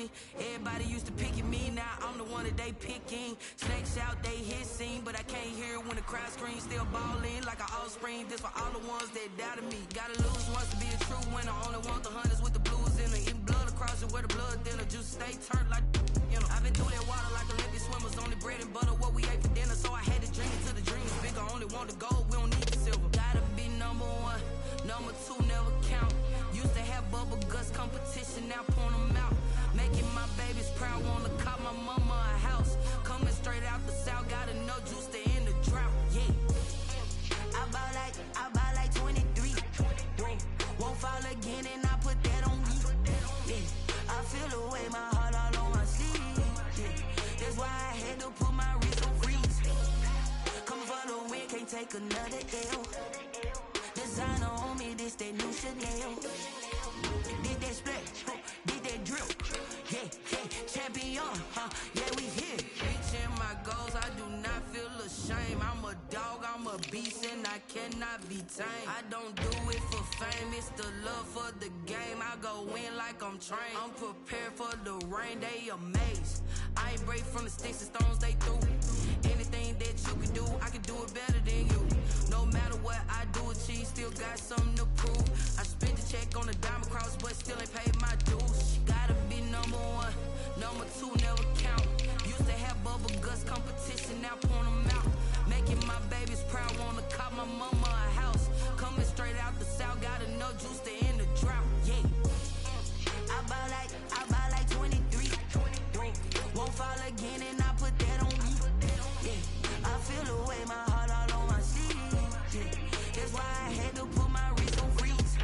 me. Everybody used to pick at me, now I'm the one that they picking. Snakes out, they hissing, but I can't hear when the crowd screams. Still balling like an offspring. This for all the ones that doubted me. Gotta lose once to be a true winner. Only want the hunters with the blues in it. Eating blood across it where the blood thinner. Juice stay turned like I've been through that water like Olympic swimmers. Only bread and butter what we ate for dinner. So I had to drink it till the dreams bigger. Only want the gold, we don't need the silver. Gotta be number one, number two never count. Used to have bubble guts competition, now point them out. Making my babies proud, wanna cop my mama a house. Coming straight out the south, gotta know juice to end the drought. Yeah, I bought like 23. Won't fall again and I put that on me. Yeah, I feel the way my heart all on my sleeve. Yeah, that's why I had to put my wrist on freeze. Coming for the win, can't take another L. Designer on me, this that new Chanel. Did that splash, did that drill. Yeah, champion, yeah, we here. Reaching my goals, I do not feel ashamed. I'm a dog, I'm a beast, and I cannot be tamed. I don't do it for fame, it's the love for the game. I go in like I'm trained. I'm prepared for the rain, they amazed. I ain't break from the sticks and stones they threw. Anything that you can do, I can do it better than you. No matter what I do, achieve, still got something to prove. I spent the check on the diamond cross, but still ain't paid my dues. Gotta be number one, number two never count. Used to have bubble guts competition, now point them out. Making my babies proud, wanna cop my mama a house. Coming straight out the south, gotta know juice to end the drought. Yeah, I bought like 23. Won't fall again and I put that on me. Yeah, I feel the way my heart all on my sleeve. Yeah, that's why I had to put my wrist on freeze.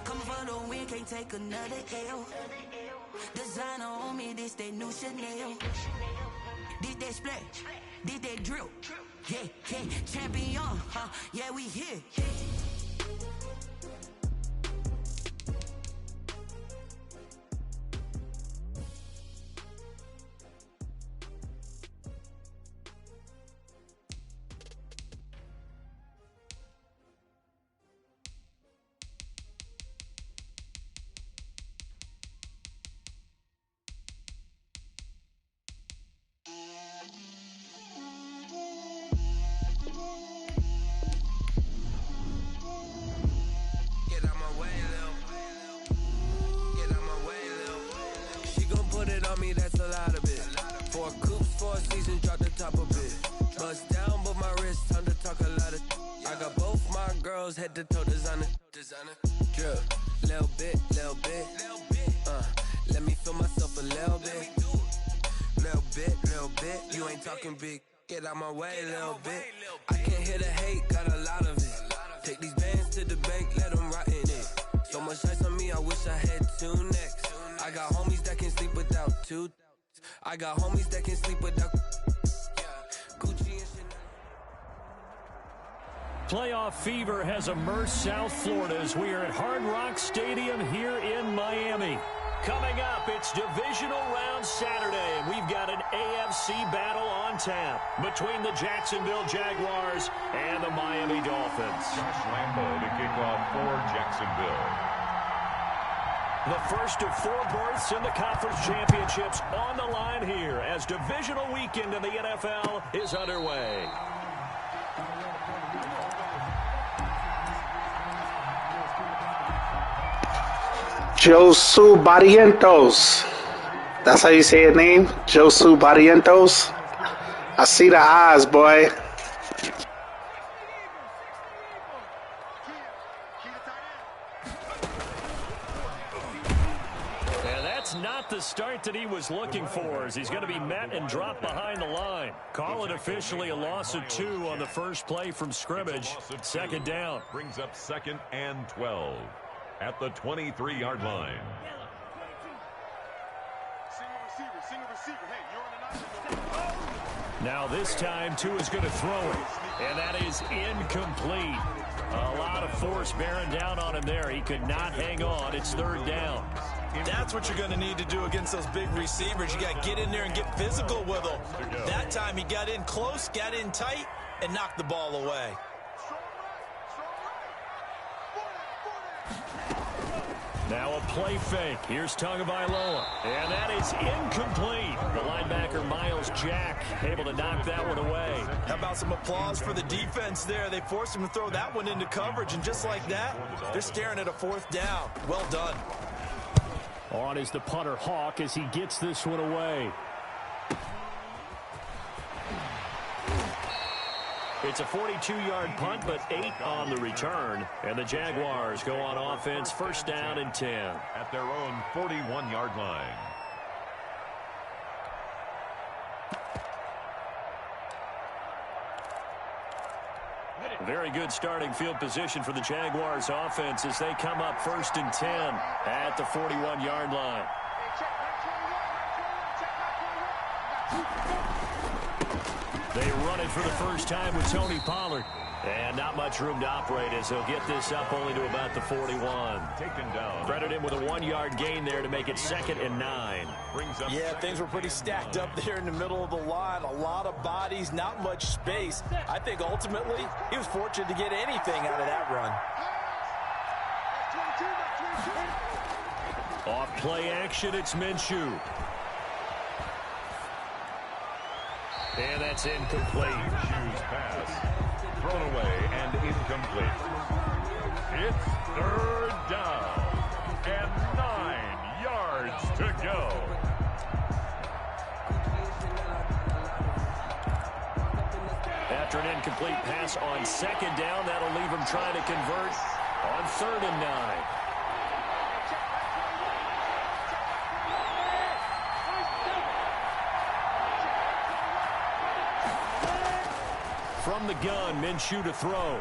Coming for the win, can't take another L. Designer on me, this that new Chanel. Did that splash, did that drill. Yeah, champion, yeah, we here. Head to toe designer, drip, little bit, let me feel myself a little bit, you ain't talking big, get out my way, little bit, I can't hear the hate, got a lot of it, take these bands to the bank, let them rot in it, so much ice on me, I wish I had two necks, I got homies that can sleep without two, I got homies that can sleep without Gucci and Chanel. Playoff fever has immersed South Florida as we are at Hard Rock Stadium here in Miami. Coming up, it's divisional round Saturday, and we've got an AFC battle on tap between the Jacksonville Jaguars and the Miami Dolphins. Josh Lambo to kick off for Jacksonville. The first of four berths in the conference championships on the line here as divisional weekend in the NFL is underway. Josu Barrientos. That's how you say his name? Josu Barrientos. I see the eyes, boy. And that's not the start that he was looking for, as he's going to be met and dropped behind the line. Call it officially a loss of 2 on the first play from scrimmage. Second down. Brings up 2nd and 12. At the 23-yard line. Now this time, Tua is going to throw it, and that is incomplete. A lot of force bearing down on him there. He could not hang on. It's 3rd down. That's what you're going to need to do against those big receivers. You got to get in there and get physical with them. That time he got in close, got in tight, and knocked the ball away. Now a play fake. Here's Tagovailoa. And that is incomplete. The linebacker, Miles Jack, able to knock that one away. How about some applause for the defense there? They forced him to throw that one into coverage, and just like that, they're staring at a 4th down. Well done. On is the punter, Hawk, as he gets this one away. It's a 42-yard punt, but 8 on the return. And the Jaguars go on offense, 1st down and 10. At their own 41-yard line. Very good starting field position for the Jaguars offense as they come up 1st and 10 at the 41-yard line. They run it for the first time with Tony Pollard. And not much room to operate as he'll get this up only to about the 41. Taken down. Credit him with a 1-yard gain there to make it 2nd and 9. Yeah, things were pretty stacked up there in the middle of the line. A lot of bodies, not much space. I think ultimately he was fortunate to get anything out of that run. Off play action, it's Minshew. And that's incomplete. Minshew's pass. Thrown away and incomplete. It's 3rd down and 9 yards to go. After an incomplete pass on 2nd down, that'll leave him trying to convert on 3rd and 9. From the gun, Minshew to throw.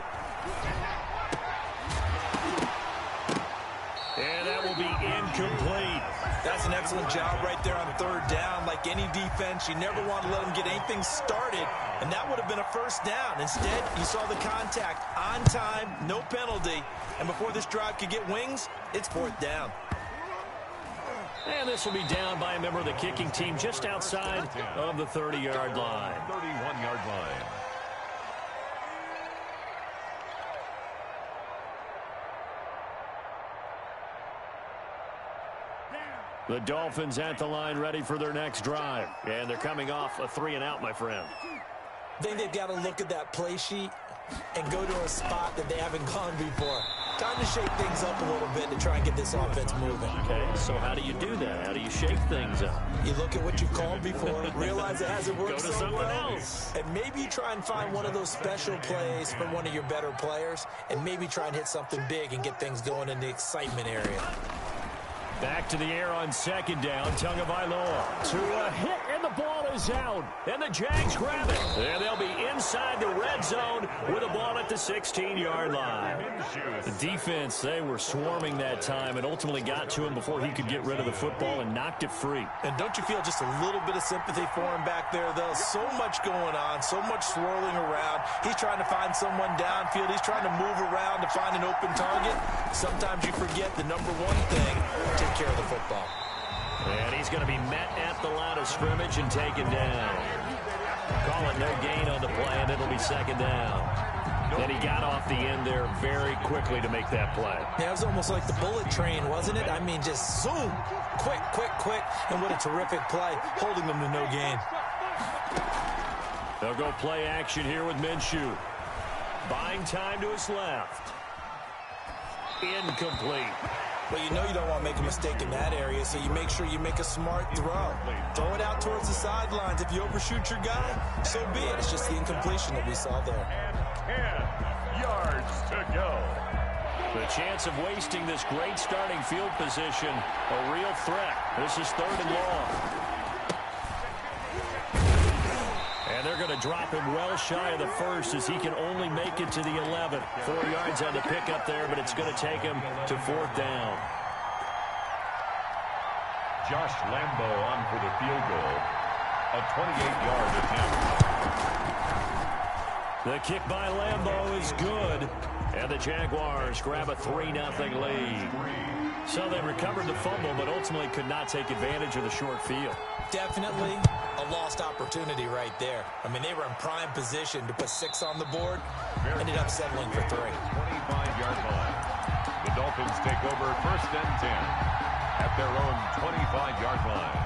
And that will be incomplete. That's an excellent job right there on 3rd down. Like any defense, you never want to let them get anything started, and that would have been a 1st down. Instead, you saw the contact on time, no penalty, and before this drive could get wings, it's 4th down. And this will be down by a member of the kicking team just outside of the 30-yard line. 31-yard line. The Dolphins at the line ready for their next drive. And they're coming off a 3-and-out, my friend. I think they've got to look at that play sheet and go to a spot that they haven't gone before. Time to shake things up a little bit to try and get this offense moving. Okay, so how do you do that? How do you shake things up? You look at what you called before, realize it hasn't worked Go to so something well, else. and maybe try and find one of those special plays from one of your better players, and maybe try and hit something big and get things going in the excitement area. Back to the air on 2nd down. Tagovailoa to a hit, and the ball is out. And the Jags grab it. And they'll be inside the red zone with the ball at the 16-yard line. The defense, they were swarming that time and ultimately got to him before he could get rid of the football and knocked it free. And don't you feel just a little bit of sympathy for him back there, though? So much going on, so much swirling around. He's trying to find someone downfield. He's trying to move around to find an open target. Sometimes you forget the number one thing, take care of the football. And he's going to be met at the line of scrimmage and taken down. Call it no gain on the play, and it'll be 2nd down. And he got off the end there very quickly to make that play. Yeah, it was almost like the bullet train, wasn't it? I mean, just zoom, quick, quick, quick, and what a terrific play, holding them to no gain. They'll go play action here with Minshew. Buying time to his left. Incomplete. Well, you know you don't want to make a mistake in that area, so you make sure you make a smart throw. Throw it out towards the sidelines. If you overshoot your guy, so be it. It's just the incompletion that we saw there. And 10 yards to go. The chance of wasting this great starting field position, a real threat. This is 3rd and long. And they're going to drop him well shy of the 1st as he can only make it to the 11. 4 yards on the pickup there, but it's going to take him to 4th down. Josh Lambo on for the field goal. A 28-yard attempt. The kick by Lambo is good. And the Jaguars grab a 3-0 lead. So they recovered the fumble, but ultimately could not take advantage of the short field. Definitely a lost opportunity right there. I mean, they were in prime position to put 6 on the board. Ended up settling for 3. 25-yard line. The Dolphins take over 1st and 10 at their own 25-yard line.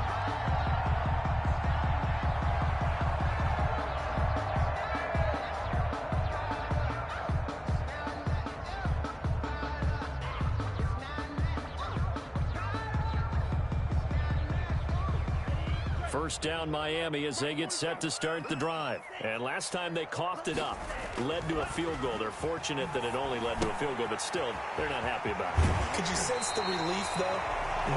First down Miami as they get set to start the drive. And last time they coughed it up, led to a field goal. They're fortunate that it only led to a field goal, but still, they're not happy about it. Could you sense the relief, though,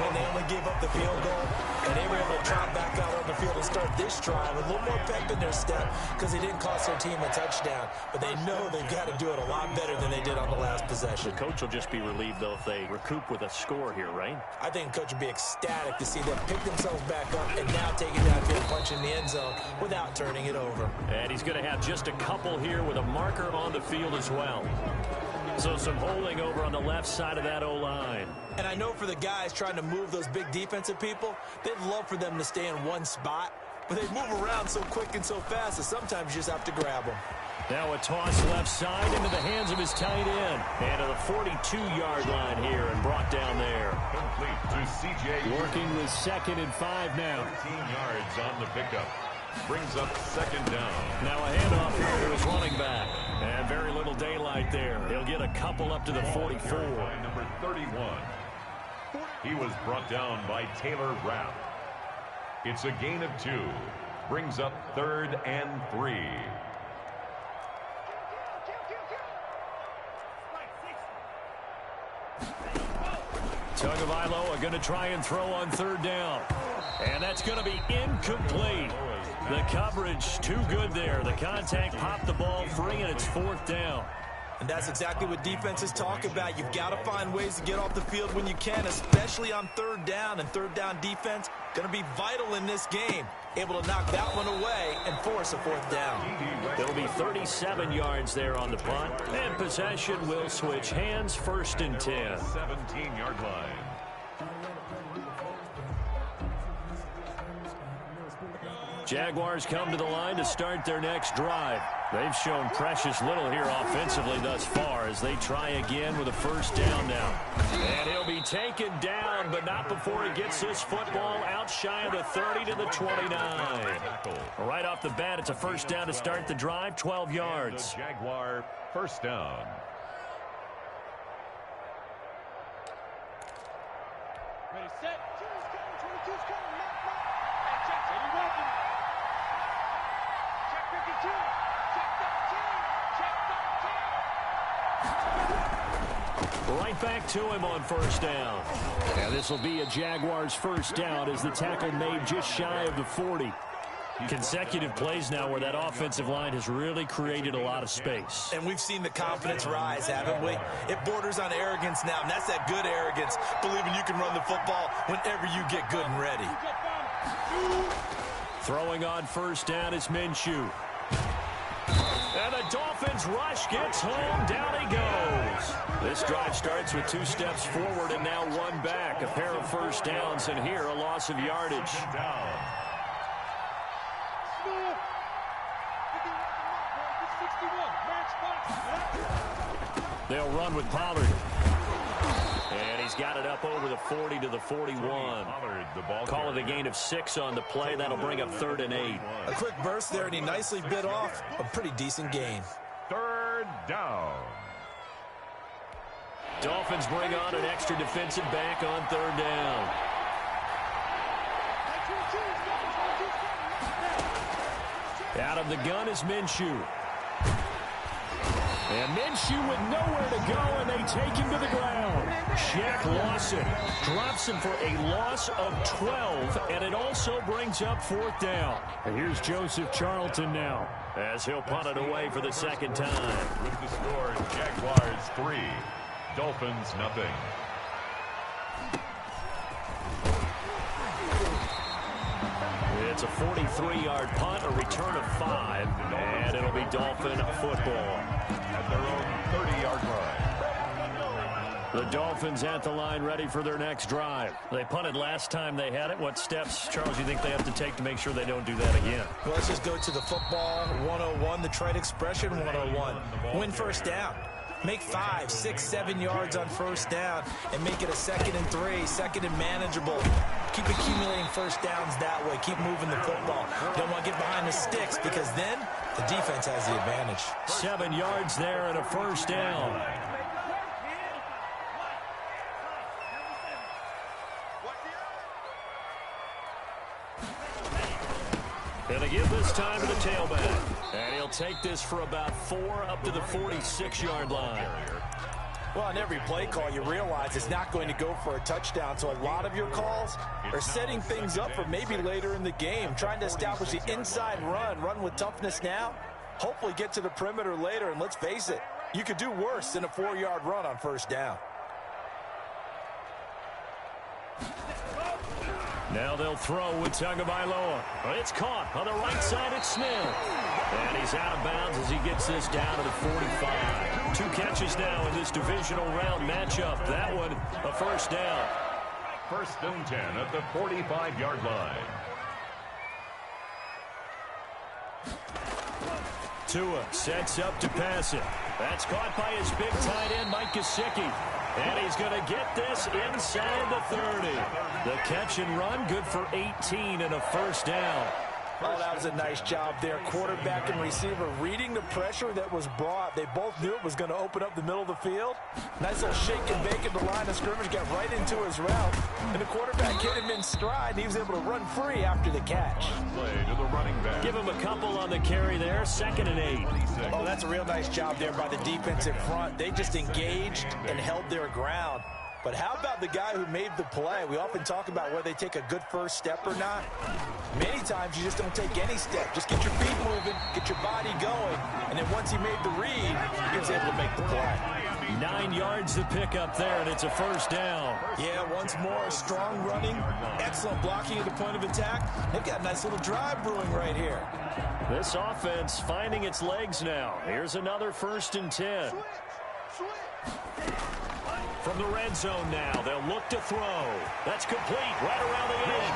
when they only gave up the field goal? And they were able to trot back out on the field and start this drive with a little more pep in their step because they didn't cost their team a touchdown. But they know they've got to do it a lot better than they did on the last possession. The coach will just be relieved, though, if they recoup with a score here, right? I think the coach would be ecstatic to see them pick themselves back up and now take it downfield, punch in the end zone without turning it over. And he's going to have just a couple here with a marker on the field as well. So some holding over on the left side of that O-line. And I know for the guys trying to move those big defensive people, they'd love for them to stay in one spot. But they move around so quick and so fast that sometimes you just have to grab them. Now a toss left side into the hands of his tight end. And to the 42-yard line here and brought down there. Complete to C.J. Working with 2nd and 5 now. 13 yards on the pickup. Brings up 2nd down. Now a handoff here to his running back. And very little daylight there. He'll get a couple up to the 44. Number 31. He was brought down by Taylor Rapp. It's a gain of 2. Brings up 3rd and 3. Tagovailoa are going to try and throw on 3rd down. And that's going to be incomplete. The coverage too good there. The contact popped the ball free, and it's 4th down. And that's exactly what defenses talk about. You've got to find ways to get off the field when you can, especially on 3rd down. And 3rd down defense going to be vital in this game. Able to knock that one away and force a 4th down. There'll be 37 yards there on the punt. And possession will switch hands, 1st and 10. 17-yard line. Jaguars come to the line to start their next drive. They've shown precious little here offensively thus far as they try again with a 1st down now. And he'll be taken down, but not before he gets this football out shy of the 30 to the 29. Right off the bat, it's a 1st down to start the drive, 12 yards. The Jaguar 1st down. Ready, set. 22's coming, and check, Eddie Wilson. Check 52, check 13, check 13. Right back to him on 1st down. And this will be a Jaguars 1st down as the tackle made just shy of the 40. Consecutive plays now where that offensive line has really created a lot of space. And we've seen the confidence rise, haven't we? It borders on arrogance now, and that's that good arrogance, believing you can run the football whenever you get good and ready. Throwing on 1st down is Minshew. And the Dolphins rush gets home. Down he goes. This drive starts with 2 steps forward and now 1 back. A pair of 1st downs, and here a loss of yardage. They'll run with Pollard. And he's got it up over the 40 to the 41. Call it a gain of 6 on the play. That'll bring up 3rd and 8. A quick burst there, and he nicely bit off a pretty decent gain. 3rd down. Dolphins bring on an extra defensive back on 3rd down. Out of the gun is Minshew. And Minshew with nowhere to go, and they take him to the ground. Shaq Lawson drops him for a loss of 12, and it also brings up 4th down. And here's Joseph Charlton now, as he'll punt it away for the 2nd time. With the score, Jaguars 3, Dolphins nothing. It's a 43-yard punt, a return of 5, and it'll be Dolphin football. At their own 30-yard line. The Dolphins at the line ready for their next drive. They punted last time they had it. What steps, Charles, you think they have to take to make sure they don't do that again? Well, let's just go to the football 101, the trade expression 101. Win 1st down. Make 5, 6, 7 yards on first down and make it a 2nd and 3, 2nd and manageable. Keep accumulating first downs that way. Keep moving the football. Don't want to get behind the sticks because then the defense has the advantage. 7 yards there and a first down. Gonna give this time to the tailback. And he'll take this for about 4 up to the 46-yard line. Well, on every play call, you realize it's not going to go for a touchdown. So a lot of your calls are setting things up for maybe later in the game, trying to establish the inside run with toughness now, hopefully get to the perimeter later. And let's face it, you could do worse than a 4-yard run on first down. Now they'll throw with Tagovailoa. But it's caught on the right side. It's Smith. And he's out of bounds as he gets this down to the 45. 2 catches now in this divisional round matchup. That one, a first down. 1st and 10 at the 45-yard line. Tua sets up to pass it. That's caught by his big tight end, Mike Gesicki. And he's going to get this inside the 30. The catch and run, good for 18 and a first down. Oh, that was a nice job there. Quarterback and receiver reading the pressure that was brought. They both knew it was going to open up the middle of the field. Nice little shake and bake at the line of scrimmage, got right into his route. And the quarterback hit him in stride, and he was able to run free after the catch. Play to the running back. Give him a couple on the carry there, 2nd and 8. Oh, that's a real nice job there by the defensive front. They just engaged and held their ground. But how about the guy who made the play? We often talk about whether they take a good first step or not. Many times you just don't take any step. Just get your feet moving, get your body going, and then once he made the read, he was able to make the play. 9 yards to pick up there, and it's a first down. Yeah, once more, strong running, excellent blocking at the point of attack. They've got a nice little drive brewing right here. This offense finding its legs now. Here's another 1st and 10. From the red zone now, they'll look to throw. That's complete right around the end.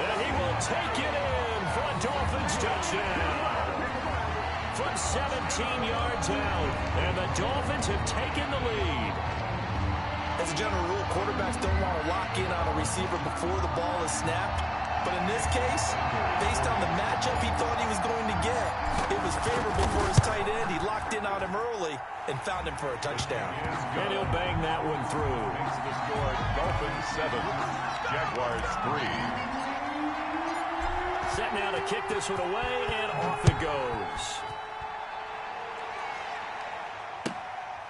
And he will take it in for a Dolphins touchdown. From 17 yards out, and the Dolphins have taken the lead. As a general rule, quarterbacks don't want to lock in on a receiver before the ball is snapped. But in this case, based on the matchup he thought he was going to get, it was favorable for his tight end. He locked in on him early and found him for a touchdown. And he'll bang that one through. Makes the score Dolphins 7, Jaguars 3. Set now to kick this one away, and off it goes.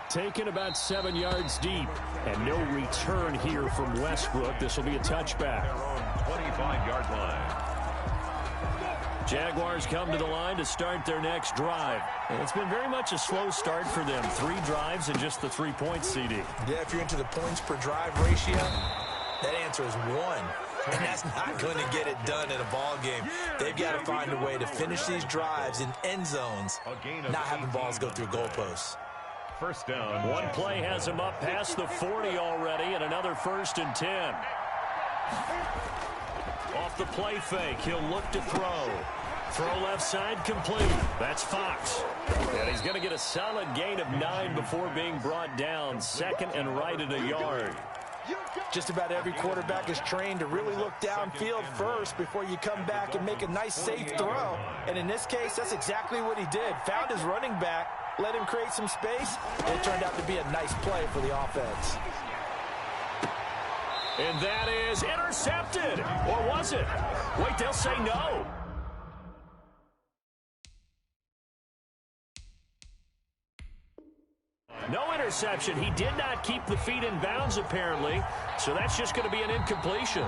Taken about 7 yards deep, and no return here from Westbrook. This will be a touchback. 25-yard line. Jaguars come to the line to start their next drive. And it's been very much a slow start for them. 3 drives and just the 3 points, CD. Yeah, if you're into the points per drive ratio, that answer is 1. And that's not going to get it done in a ball game. They've got to find a way to finish these drives in end zones, not having balls go through goalposts. First down. One play has him up past the 40 already, and another 1st and 10. Off the play fake, he'll look to throw. Throw left side complete. That's Fox. And he's going to get a solid gain of 9 before being brought down. 2nd and right at a yard. Just about every quarterback is trained to really look downfield first before you come back and make a nice safe throw. And in this case, that's exactly what he did. Found his running back, let him create some space, and it turned out to be a nice play for the offense. And that is intercepted. Or was it? Wait, they'll say no. No interception. He did not keep the feet in bounds, apparently. So that's just going to be an incompletion.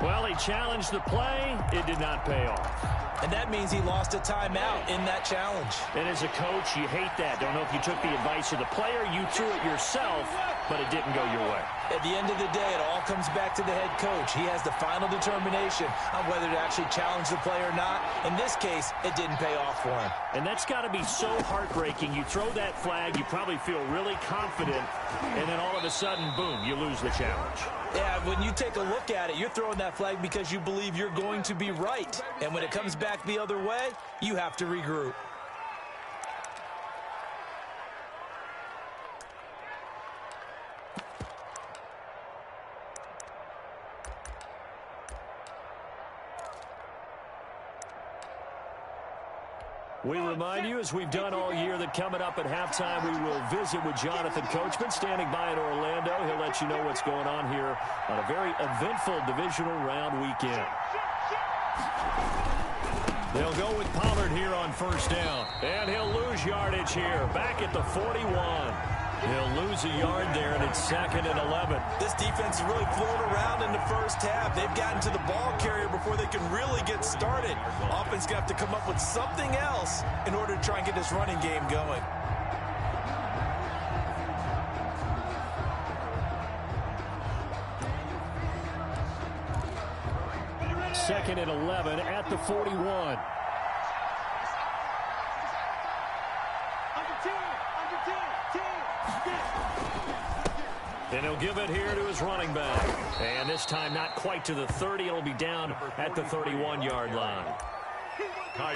Well, he challenged the play. It did not pay off. And that means he lost a timeout in that challenge. And as a coach, you hate that. Don't know if you took the advice of the player. You threw it yourself, but it didn't go your way. At the end of the day, it all comes back to the head coach. He has the final determination on whether to actually challenge the play or not. In this case, it didn't pay off for him. And that's got to be so heartbreaking. You throw that flag, you probably feel really confident, and then all of a sudden, boom, you lose the challenge. Yeah, when you take a look at it, you're throwing that flag because you believe you're going to be right. And when it comes back the other way, you have to regroup. We remind you, as we've done all year, that coming up at halftime, we will visit with Jonathan Coachman, standing by in Orlando. He'll let you know what's going on here on a very eventful divisional round weekend. They'll go with Pollard here on first down, and he'll lose yardage here, back at the 41. He'll lose a yard there, and it's 2nd and 11. This defense is really floating around in the first half. They've gotten to the ball carrier before they can really get started. Offense going to have to come up with something else in order to try and get this running game going. Second and 11 at the 41. And he'll give it here to his running back. And this time not quite to the 30. It'll be down at the 31-yard line.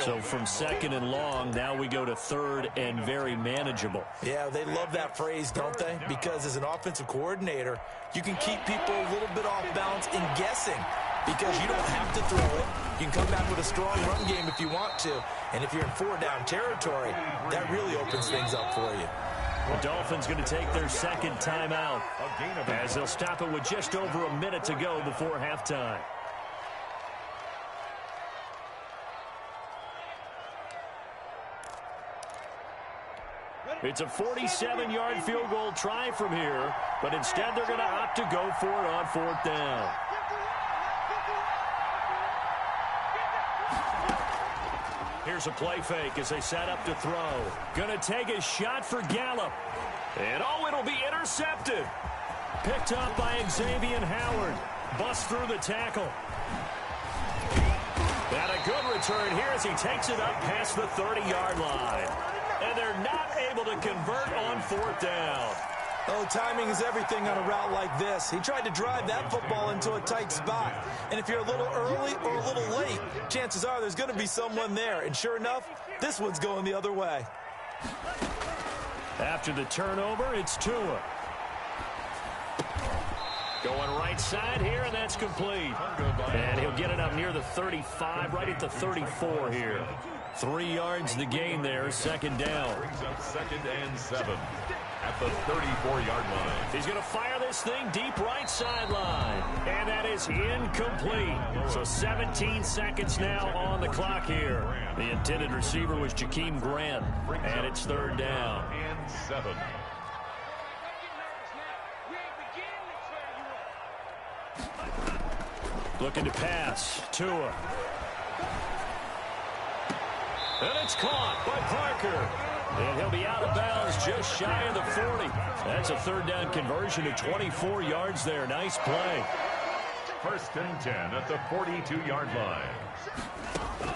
So from 2nd and long, now we go to 3rd and very manageable. Yeah, they love that phrase, don't they? Because as an offensive coordinator, you can keep people a little bit off balance in guessing because you don't have to throw it. You can come back with a strong run game if you want to. And if you're in 4-down territory, that really opens things up for you. The Dolphins going to take their 2nd timeout as they'll stop it with just over a minute to go before halftime. It's a 47-yard field goal try from here, but instead they're going to opt to go for it on 4th down. Here's a play fake as they set up to throw. Going to take a shot for Gallup. And it'll be intercepted. Picked up by Xavier Howard. Busts through the tackle. And a good return here as he takes it up past the 30-yard line. And they're not able to convert on 4th down. Oh, timing is everything on a route like this. He tried to drive that football into a tight spot. And if you're a little early or a little late, chances are there's going to be someone there. And sure enough, this one's going the other way. After the turnover, it's Tua. Going right side here, and that's complete. And he'll get it up near the 35, right at the 34 here. 3 yards the gain there, 2nd down. Brings up 2nd and 7 at the 34-yard line. He's going to fire this thing deep right sideline. And that is incomplete. So 17 seconds now on the clock here. The intended receiver was Jakeem Grant. And it's 3rd down. And 7. Looking to pass. Tua. And it's caught by Parker. And he'll be out of bounds just shy of the 40. That's a 3rd down conversion to 24 yards there. Nice play. 1st and 10 at the 42-yard line.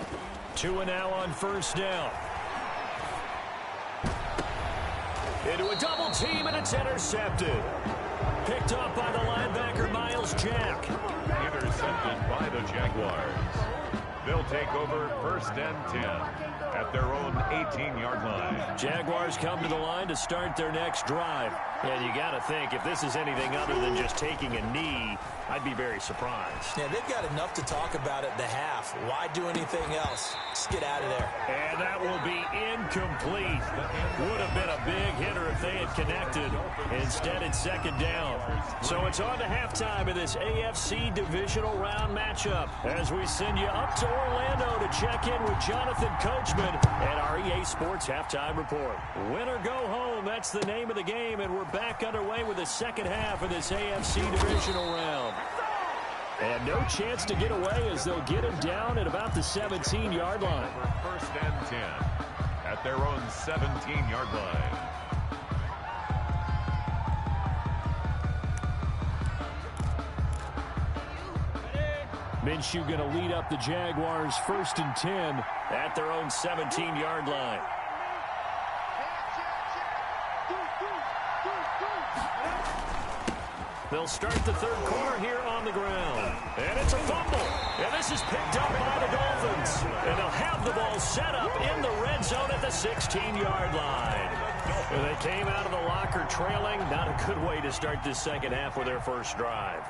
Tua now on 1st down. Into a double team, and it's intercepted. Picked up by the linebacker, Miles Jack. Intercepted by the Jaguars. They'll take over 1st and 10 at their own 18-yard line. Jaguars come to the line to start their next drive. And you got to think, if this is anything other than just taking a knee, I'd be very surprised. Yeah, they've got enough to talk about at the half. Why do anything else? Just get out of there. And that will be incomplete. Would have been a big hitter if they had connected. Instead, it's 2nd down. So it's on to halftime of this AFC divisional round matchup as we send you up to Orlando to check in with Jonathan Coachman and our EA Sports Halftime Report. Win or go home, that's the name of the game, and we're back underway with the 2nd half of this AFC divisional round. And no chance to get away as they'll get him down at about the 17-yard line. 1st and 10 at their own 17-yard line. Minshew going to lead up the Jaguars 1st and 10 at their own 17-yard line. They'll start the third quarter here on the ground. And it's a fumble. And this is picked up by the Dolphins. And they'll have the ball set up in the red zone at the 16-yard line. And they came out of the locker trailing. Not a good way to start this second half with their first drive.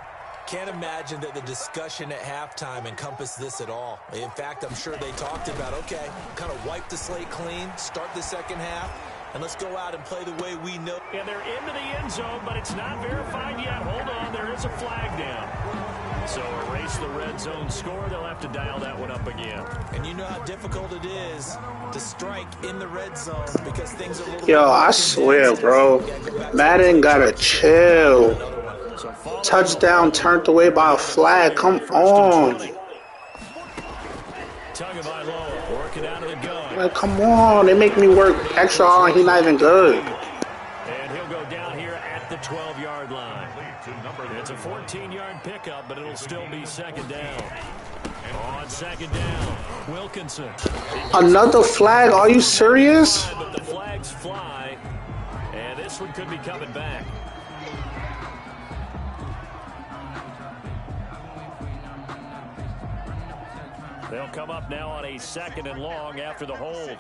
Can't imagine that the discussion at halftime encompassed this at all. In fact, I'm sure they talked about, okay, kind of wipe the slate clean, start the second half, and let's go out and play the way we know. And they're into the end zone, but it's not verified yet. Hold on, there is a flag down. So erase the red zone score. They'll have to dial that one up again. And you know how difficult it is to strike in the red zone because things are a little... Yo, I swear, bro. Madden gotta chill. Touchdown turned away by a flag. Come on. Working out of the gun. Like, come on. They make me work extra hard. He's not even good. And he'll go down here at the 12-yard line. It's a 14-yard pickup, but it'll still be second down. On second down, Wilkinson. Another flag? Are you serious? But the flags fly, and this one could be coming back. They'll come up now on a second and long after the hold. Here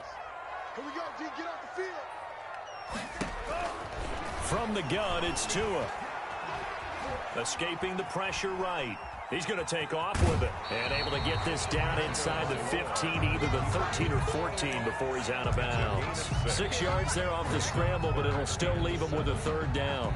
we go, G. Get off the field. From the gun, it's Tua. Escaping the pressure right. He's going to take off with it. And able to get this down inside the 15, either the 13 or 14 before he's out of bounds. 6 yards there off the scramble, but it'll still leave him with a third down.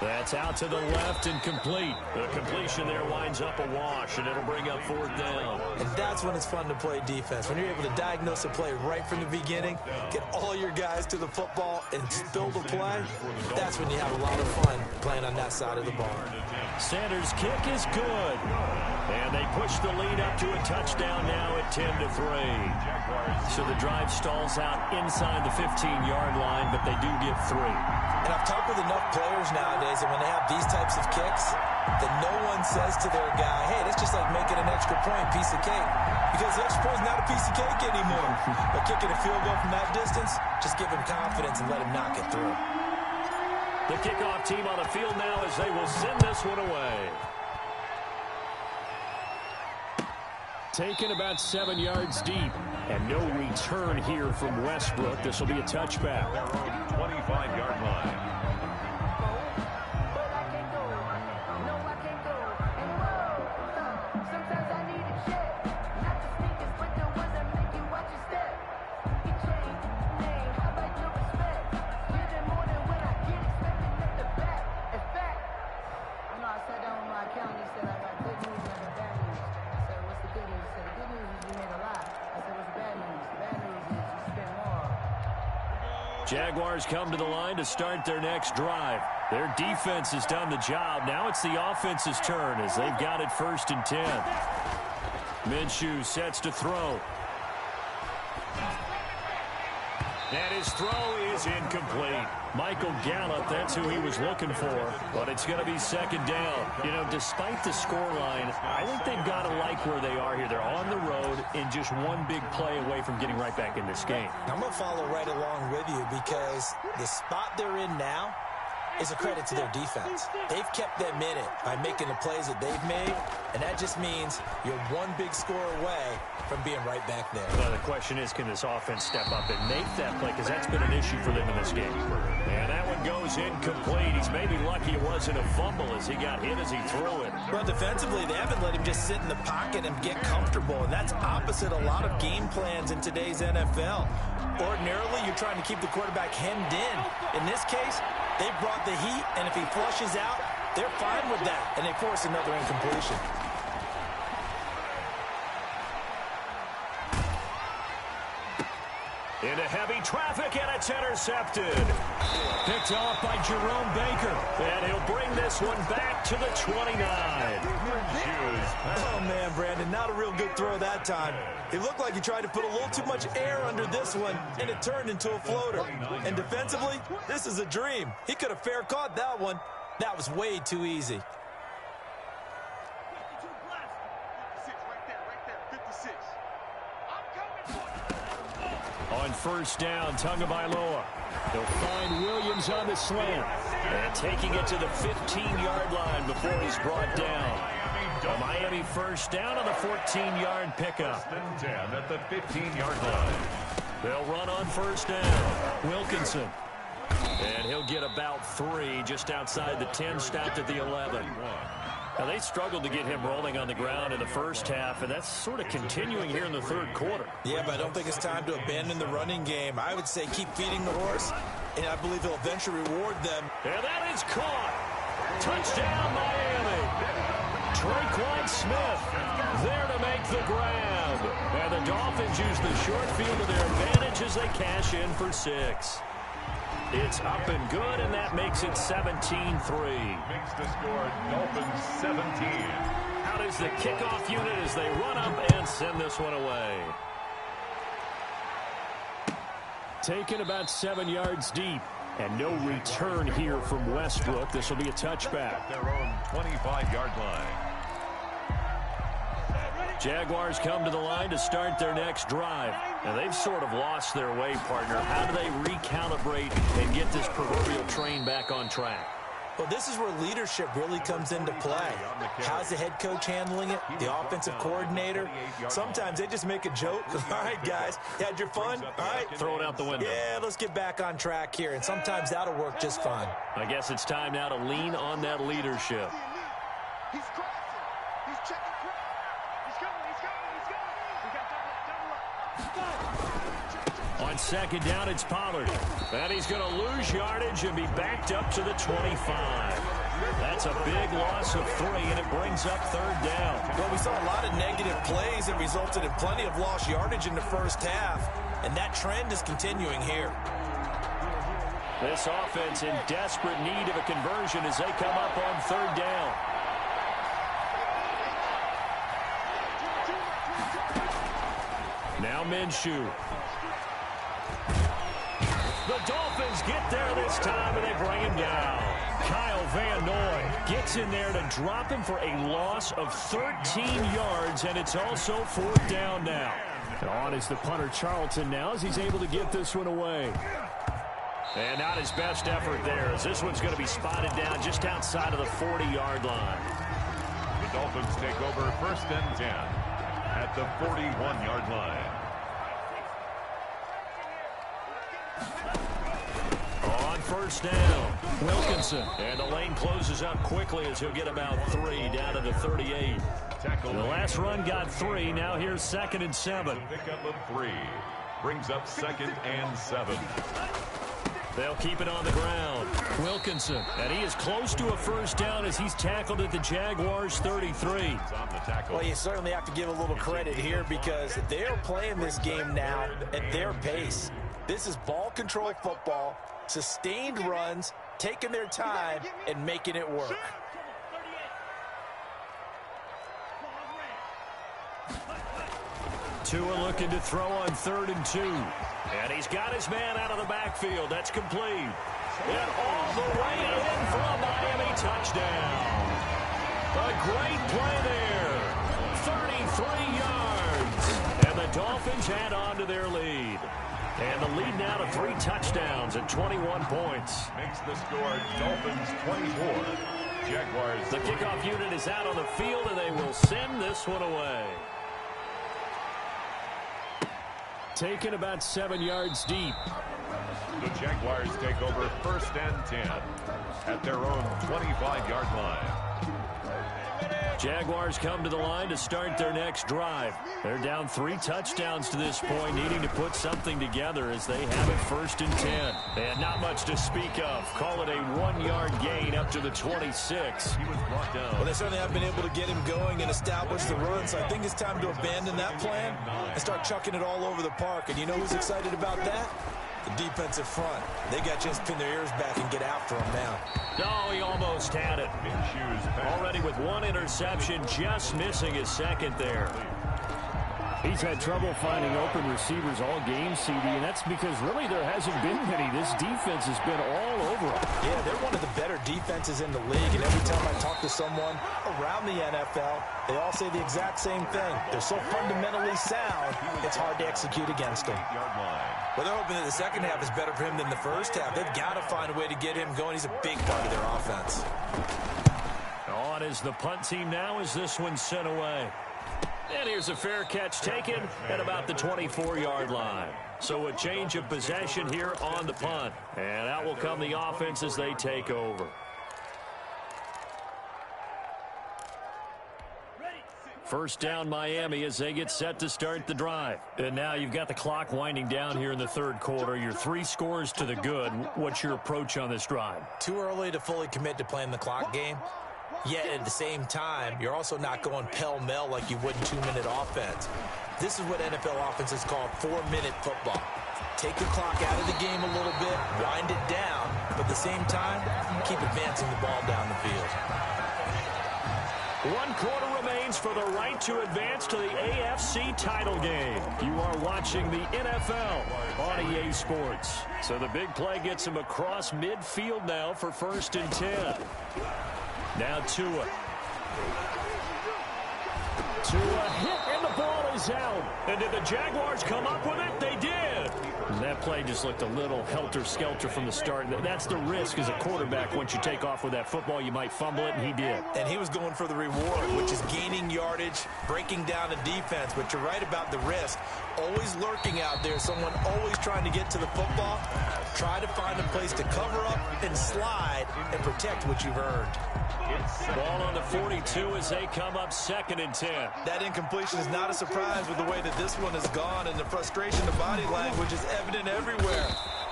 That's out to the left and complete. The completion there winds up a wash, and it'll bring up fourth down. And that's when it's fun to play defense. When you're able to diagnose a play right from the beginning, get all your guys to the football, and spill the play, that's when you have a lot of fun playing on that side of the ball. Sanders' kick is good. And they push the lead up to a touchdown now at 10-3. So the drive stalls out inside the 15-yard line, but they do get 3. And I've talked with enough players nowadays, and when they have these types of kicks, that no one says to their guy, hey, that's just like making an extra point, piece of cake. Because the extra point is not a piece of cake anymore. But kicking a field goal from that distance, just give him confidence and let him knock it through. The kickoff team on the field now as they will send this one away. Taken about 7 yards deep. And no return here from Westbrook. This will be a touchback. 25-yard line. Jaguars come to the line to start their next drive. Their defense has done the job. Now it's the offense's turn as they've got it 1st and 10. Minshew sets to throw. And his throw is incomplete. Michael Gallup, that's who he was looking for. But it's going to be second down. You know, despite the scoreline, I think they've got to like where they are here. They're on the road and just one big play away from getting right back in this game. I'm going to follow right along with you because the spot they're in now is a credit to their defense. They've kept them in it by making the plays that they've made, and that just means you're one big score away from being right back there. Well, the question is, can this offense step up and make that play? Because that's been an issue for them in this game. And that one goes incomplete. He's maybe lucky it wasn't a fumble as he got hit as he threw it. Well, defensively, they haven't let him just sit in the pocket and get comfortable, and that's opposite a lot of game plans in today's NFL. Ordinarily, you're trying to keep the quarterback hemmed in. In this case, they brought the heat, and if he flushes out, they're fine with that, and they force another incompletion. Into heavy traffic, and it's intercepted. Picked off by Jerome Baker. And he'll bring this one back to the 29. Oh, man, Brandon, not a real good throw that time. It looked like he tried to put a little too much air under this one, and it turned into a floater. And defensively, this is a dream. He could have fair caught that one. That was way too easy. On first down, Tagovailoa. They'll find Williams on the slant. And taking it to the 15-yard line before he's brought down. A Miami first down on the 14-yard pickup. 10 at the 15-yard line. They'll run on first down. Wilkinson. And he'll get about 3 just outside the 10, stopped at the 11. Now, they struggled to get him rolling on the ground in the first half, and that's sort of continuing here in the third quarter. Yeah, but I don't think it's time to abandon the running game. I would say keep feeding the horse, and I believe he'll eventually reward them. And that is caught. Touchdown, Miami. Traquan Smith there to make the grab. And the Dolphins use the short field to their advantage as they cash in for 6. It's up and good, and that makes it 17-3. Makes the score Dolphins 17. Out is the kickoff unit as they run up and send this one away. Taken about 7 yards deep. And no return here from Westbrook. This will be a touchback. Their own 25-yard line. Jaguars come to the line to start their next drive. Now, they've sort of lost their way, partner. How do they recalibrate and get this proverbial train back on track? Well, this is where leadership really comes into play. How's the head coach handling it? The offensive coordinator? Sometimes they just make a joke. All right, guys, you had your fun? All right. Throw it out the window. Yeah, let's get back on track here, and sometimes that'll work just fine. I guess it's time now to lean on that leadership. He's crossing. He's checking cross. He's coming. We got double. On second down, it's Pollard. And he's going to lose yardage and be backed up to the 25. That's a big loss of 3, and it brings up third down. Well, we saw a lot of negative plays that resulted in plenty of lost yardage in the first half, and that trend is continuing here. This offense in desperate need of a conversion as they come up on third down. Now Minshew. The Dolphins get there this time, and they bring him down. Kyle Van Noy gets in there to drop him for a loss of 13 yards, and it's also fourth down now. And on is the punter Charlton now as he's able to get this one away. And not his best effort there, as this one's going to be spotted down just outside of the 40-yard line. The Dolphins take over first and 10 at the 41-yard line. On first down, Wilkinson. And the lane closes up quickly as he'll get about 3 down to the 38. The last run got 3. Now here's second and 7. Pickup of 3 brings up second and 7. They'll keep it on the ground. Wilkinson. And he is close to a first down as he's tackled at the Jaguars 33. Well, you certainly have to give a little credit here because they're playing this game now at their pace. This is ball control football, sustained runs, taking their time, and making it work. Tua looking to throw on 3rd and 2. And he's got his man out of the backfield. That's complete. And all the way in for a Miami touchdown. A great play there. 33 yards. And the Dolphins add on to their lead. And the lead now to 3 touchdowns and 21 points. Makes the score Dolphins 24. Jaguars. The kickoff unit is out on the field, and they will send this one away. Taken about 7 yards deep. The Jaguars take over first and 10 at their own 25-yard line. Jaguars come to the line to start their next drive. They're down 3 touchdowns to this point, needing to put something together as they have it 1st and 10. And not much to speak of. Call it a 1-yard gain up to the 26. He was brought down. Well, they certainly have been able to get him going and establish the run, so I think it's time to abandon that plan and start chucking it all over the park. And you know who's excited about that? The defensive front. They got to just pin their ears back and get after him now. Oh, he almost had it. Already with 1 interception, just missing his second there. He's had trouble finding open receivers all game, CD, and that's because really there hasn't been many. This defense has been all over them. Yeah, they're one of the better defenses in the league, and every time I talk to someone around the NFL, they all say the exact same thing. They're so fundamentally sound, it's hard to execute against them. Well, they're hoping that the second half is better for him than the first half. They've got to find a way to get him going. He's a big part of their offense. On is the punt team now as this one's sent away. And here's a fair catch taken at about the 24-yard line. So a change of possession here on the punt. And out will come the offense as they take over. First down Miami as they get set to start the drive. And now you've got the clock winding down here in the 3rd quarter. Your 3 scores to the good. What's your approach on this drive? Too early to fully commit to playing the clock game. Yet at the same time, you're also not going pell-mell like you would in 2-minute offense. This is what NFL offenses call 4-minute football. Take the clock out of the game a little bit, wind it down, but at the same time, keep advancing the ball down the field. 1 quarter remains for the right to advance to the AFC title game. You are watching the NFL on EA Sports. So the big play gets him across midfield now for 1st and 10. Now Tua. Tua hit, and the ball is out. And did the Jaguars come up with it? They did. And that play just looked a little helter-skelter from the start. That's the risk as a quarterback. Once you take off with that football, you might fumble it, and he did. And he was going for the reward, which is gaining yardage, breaking down a defense. But you're right about the risk. Always lurking out there, someone always trying to get to the football. Try to find a place to cover up and slide and protect what you've earned. Ball on the 42 as they come up 2nd and 10. That incompletion is not a surprise with the way that this one has gone, and the frustration, the body language is evident everywhere.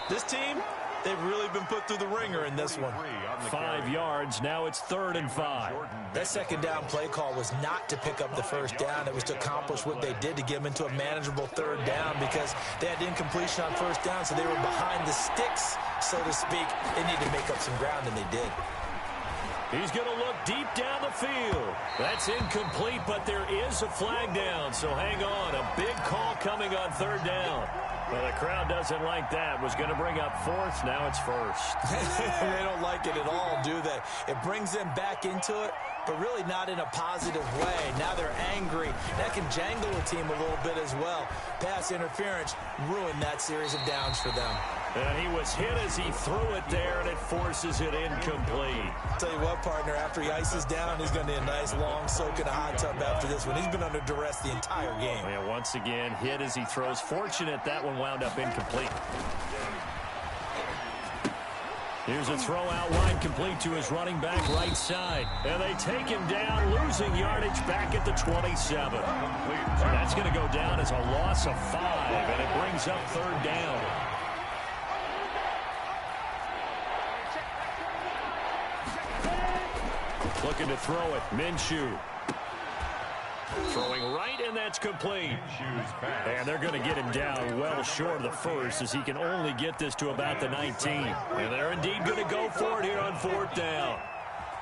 This team, they've really been put through the ringer in this one. 5 yards. Now it's 3rd and 5. That second down play call was not to pick up the first down. It was to accomplish what they did to get them into a manageable 3rd down because they had incompletion on first down, so they were behind the sticks, so to speak. They needed to make up some ground, and they did. He's going to look deep down the field. That's incomplete, but there is a flag down, so hang on. A big call coming on 3rd down. Well, the crowd doesn't like that. Was going to bring up 4th. Now it's 1st. They don't like it at all, do they? It brings them back into it, but really not in a positive way. Now they're angry. That can jangle a team a little bit as well. Pass interference ruined that series of downs for them. And he was hit as he threw it there, and it forces it incomplete. Tell you what, partner, after he ices down, he's going to need a nice long soak in a hot tub after this one. He's been under duress the entire game. Yeah, once again, hit as he throws. Fortunate that one wound up incomplete. Here's a throw out wide, complete to his running back right side. And they take him down, losing yardage back at the 27. That's going to go down as a loss of 5, and it brings up 3rd down. Looking to throw it, Minshew. Throwing right, and that's complete. And they're going to get him down well short of the 1st as he can only get this to about the 19. And they're indeed going to go for it here on 4th down.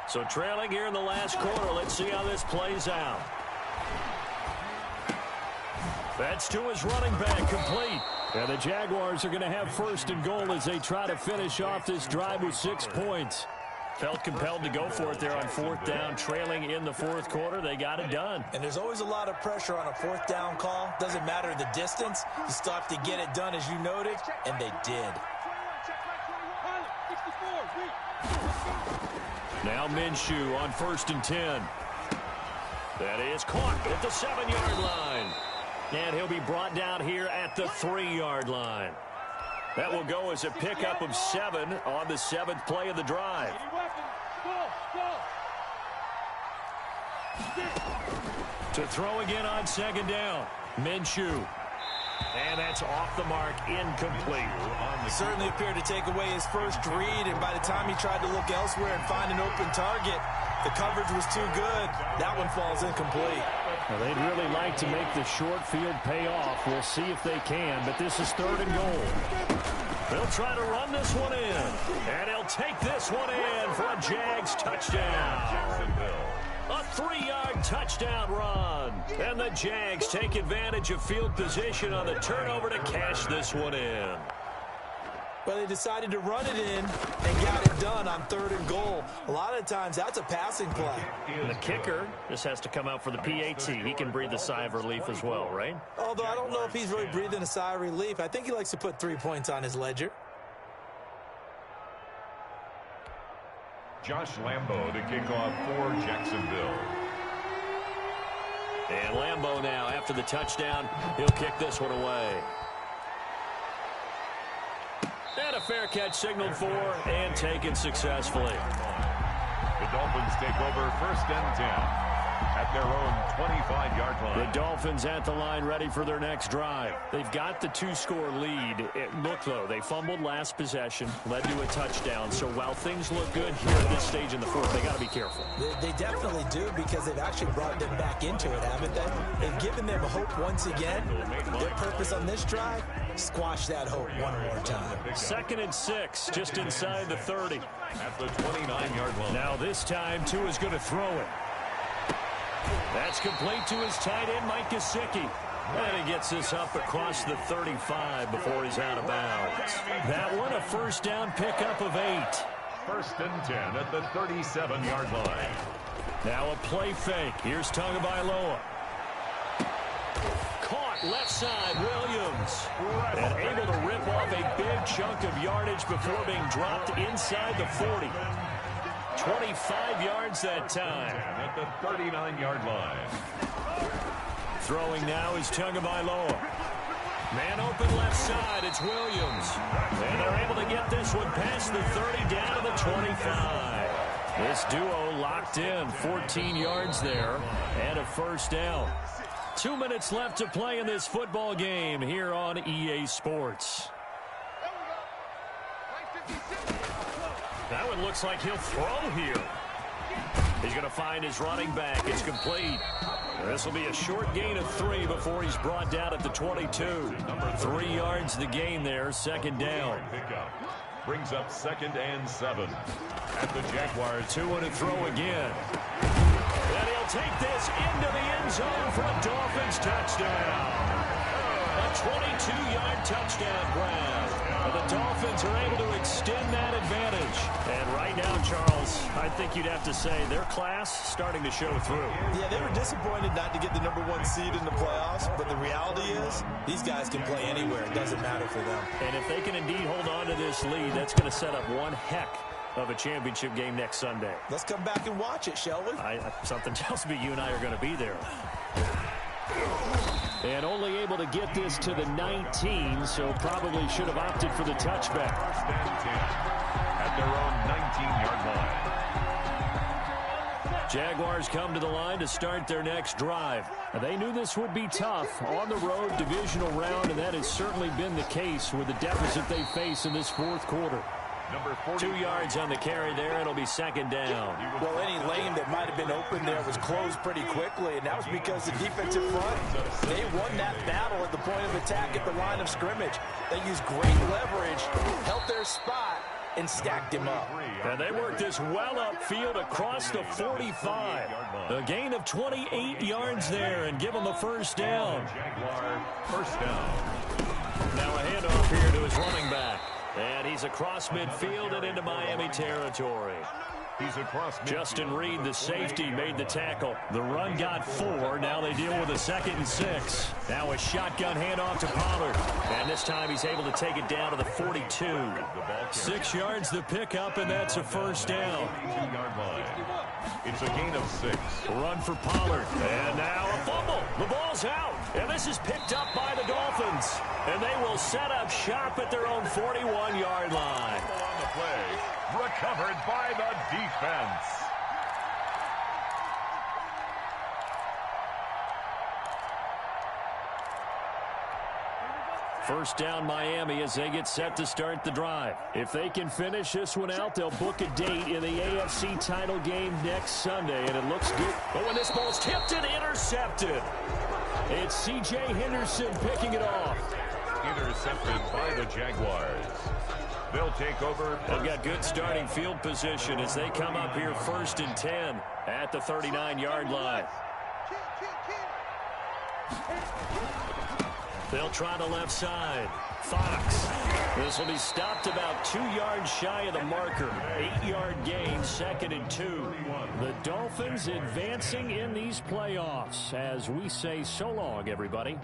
So trailing here in the last quarter. Let's see how this plays out. That's to his running back, complete. And the Jaguars are going to have 1st and goal as they try to finish off this drive with 6 points. Felt compelled to go for it there on 4th down, trailing in the 4th quarter. They got it done. And there's always a lot of pressure on a 4th down call. Doesn't matter the distance. You still have to get it done, as you noted, and they did. Now Minshew on 1st and 10. That is caught at the 7-yard line. And he'll be brought down here at the 3-yard line. That will go as a pickup of 7 on the 7th play of the drive. To throw again on second down. Minshew. And that's off the mark, incomplete. Certainly appeared to take away his first read, and by the time he tried to look elsewhere and find an open target, the coverage was too good. That one falls incomplete. Well, they'd really like to make the short field pay off. We'll see if they can, but this is 3rd and goal. They'll try to run this one in, and he'll take this one in for a Jags touchdown. A 3-yard touchdown run. And the Jags take advantage of field position on the turnover to cash this one in. Well, they decided to run it in and got it done on 3rd and goal. A lot of times, that's a passing play. And the kicker just has to come out for the PAT. He can breathe a sigh of relief as well, right? Although I don't know if he's really breathing a sigh of relief. I think he likes to put 3 points on his ledger. Josh Lambo to kick off for Jacksonville. And Lambo now, after the touchdown, he'll kick this one away. And a fair catch signaled for and taken successfully. The Dolphins take over 1st and 10 at their own 25-yard line. The Dolphins at the line, ready for their next drive. They've got the 2-score lead. Look, though, they fumbled last possession, led to a touchdown. So while things look good here at this stage in the 4th, they got to be careful. They definitely do, because they've actually brought them back into it, haven't they? They've given them hope once again. Their purpose on this drive, squash that hope one more time. 2nd and 6, just inside the 30. At the 29-yard line. Now this time, Tua's going to throw it. That's complete to his tight end, Mike Gesicki. And he gets this up across the 35 before he's out of bounds. That one, a 1st down pickup of 8. 1st and 10 at the 37-yard line. Now a play fake. Here's Tagovailoa. Caught left side, Williams. And able to rip off a big chunk of yardage before being dropped inside the 40. 25 yards that time. At the 39-yard line. Throwing now is Tagovailoa. Man open left side, it's Williams. And they're able to get this one past the 30 down to the 25. This duo locked in, 14 yards there, and a 1st down. 2 minutes left to play in this football game here on EA Sports. That one looks like he'll throw here. He's going to find his running back. It's complete. This will be a short gain of 3 before he's brought down at the 22. 3 yards the gain there, 2nd down. Brings up 2nd and 7 at the Jaguars. 2 to throw again. And he'll take this into the end zone for a Dolphins touchdown. A 22-yard touchdown grab. The Dolphins are able to extend that advantage. And right now, Charles, I think you'd have to say their class starting to show through. Yeah, they were disappointed not to get the #1 seed in the playoffs, but the reality is these guys can play anywhere. It doesn't matter for them. And if they can indeed hold on to this lead, that's going to set up one heck of a championship game next Sunday. Let's come back and watch it, shall we? Something tells me you and I are going to be there. And only able to get this to the 19, so probably should have opted for the touchback. 1st and 10 at their own 19-yard line. Jaguars come to the line to start their next drive. They knew this would be tough on the road divisional round, and that has certainly been the case with the deficit they face in this 4th quarter. 2 yards on the carry there. It'll be 2nd down. Well, any lane that might have been open there was closed pretty quickly, and that was because the defensive front, they won that battle at the point of attack at the line of scrimmage. They used great leverage, held their spot, and stacked him up. And they worked this well upfield across the 45. A gain of 28 yards there and give them a 1st down. Jaguar 1st down. Now a handoff here to his running back. And he's across midfield and into Miami territory. He's across midfield. Justin Reed, the safety, made the tackle. The run got 4. Now they deal with a 2nd and 6. Now a shotgun handoff to Pollard. And this time he's able to take it down to the 42. 6 yards the pickup, and that's a 1st down. 22-yard line. It's a gain of 6. Run for Pollard. And now a fumble. The ball's out. And this is picked up by the Dolphins. And they will set up shop at their own 41-yard line. On the play. Recovered by the defense. First down Miami as they get set to start the drive. If they can finish this one out, they'll book a date in the AFC title game next Sunday, and it looks good. But when this ball's tipped and intercepted, it's C.J. Henderson picking it off. Intercepted by the Jaguars. They'll take over. They've got good starting field position as they come up here 1st and 10 at the 39-yard line. They'll try the left side. Fox. This will be stopped about 2 yards shy of the marker. 8-yard gain, 2nd and 2. The Dolphins advancing in these playoffs as we say so long, everybody.